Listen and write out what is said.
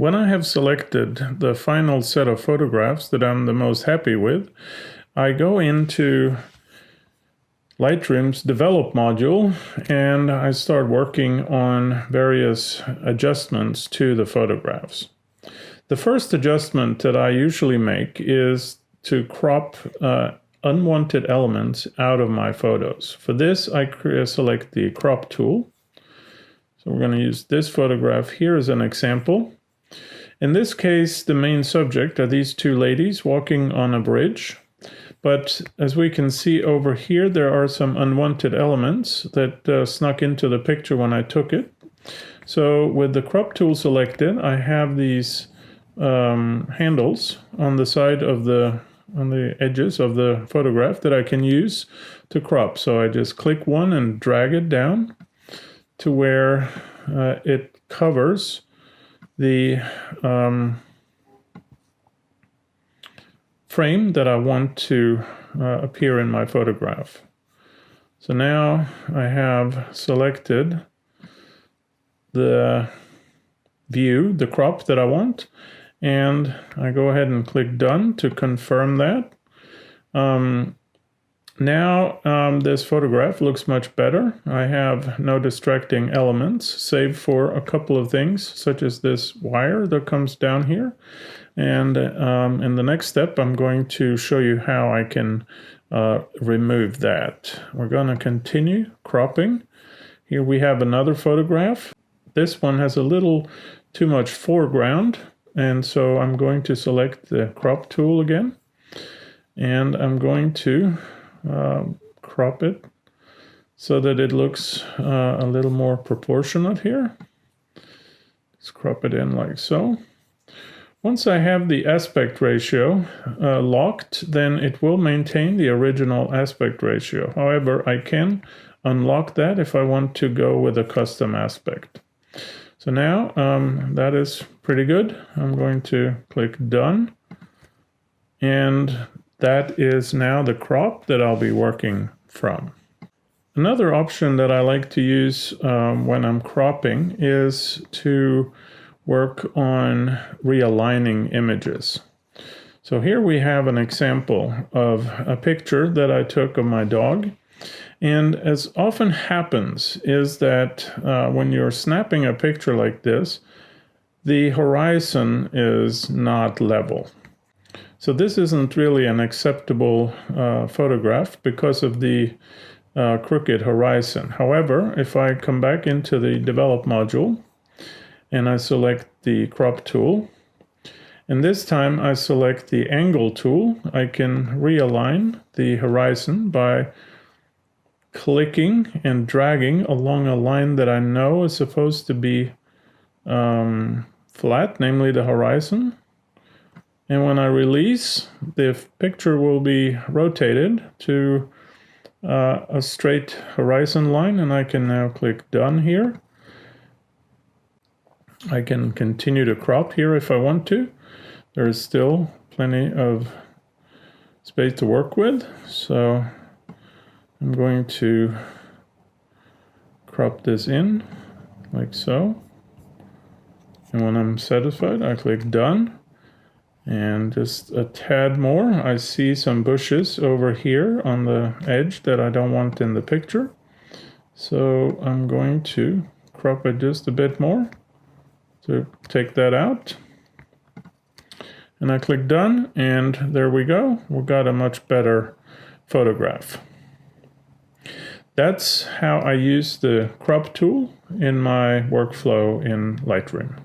When I have selected the final set of photographs that I'm the most happy with, I go into Lightroom's Develop module and I start working on various adjustments to the photographs. The first adjustment that I usually make is to crop unwanted elements out of my photos. For this, I select the crop tool. So we're going to use this photograph here as an example. In this case, the main subject are these two ladies walking on a bridge. But as we can see over here, there are some unwanted elements that snuck into the picture when I took it. So with the crop tool selected, I have these handles on the side of on the edges of the photograph that I can use to crop. So I just click one and drag it down to where it covers the frame that I want to appear in my photograph. So now I have selected the view, the crop that I want, and I go ahead and click done to confirm that. Now this photograph looks much better. I have no distracting elements, save for a couple of things, such as this wire that comes down here. And in the next step, I'm going to show you how I can remove that. We're going to continue cropping. Here we have another photograph. This one has a little too much foreground, and so I'm going to select the crop tool again, and I'm going to crop it so that it looks a little more proportionate here. Let's crop it in like so. Once I have the aspect ratio locked, then it will maintain the original aspect ratio. However, I can unlock that if I want to go with a custom aspect. So now that is pretty good. I'm going to click done, and that is now the crop that I'll be working from. Another option that I like to use when I'm cropping is to work on realigning images. So here we have an example of a picture that I took of my dog. And as often happens is that when you're snapping a picture like this, the horizon is not level. So this isn't really an acceptable photograph because of the crooked horizon. However, if I come back into the Develop module and I select the crop tool, and this time I select the angle tool, I can realign the horizon by clicking and dragging along a line that I know is supposed to be flat, namely the horizon. And when I release, the picture will be rotated to a straight horizon line, and I can now click done here. I can continue to crop here if I want to. There is still plenty of space to work with, so I'm going to crop this in like so. And when I'm satisfied, I click done. And just a tad more, I see some bushes over here on the edge that I don't want in the picture. So I'm going to crop it just a bit more to take that out. And I click done, and there we go. We've got a much better photograph. That's how I use the crop tool in my workflow in Lightroom.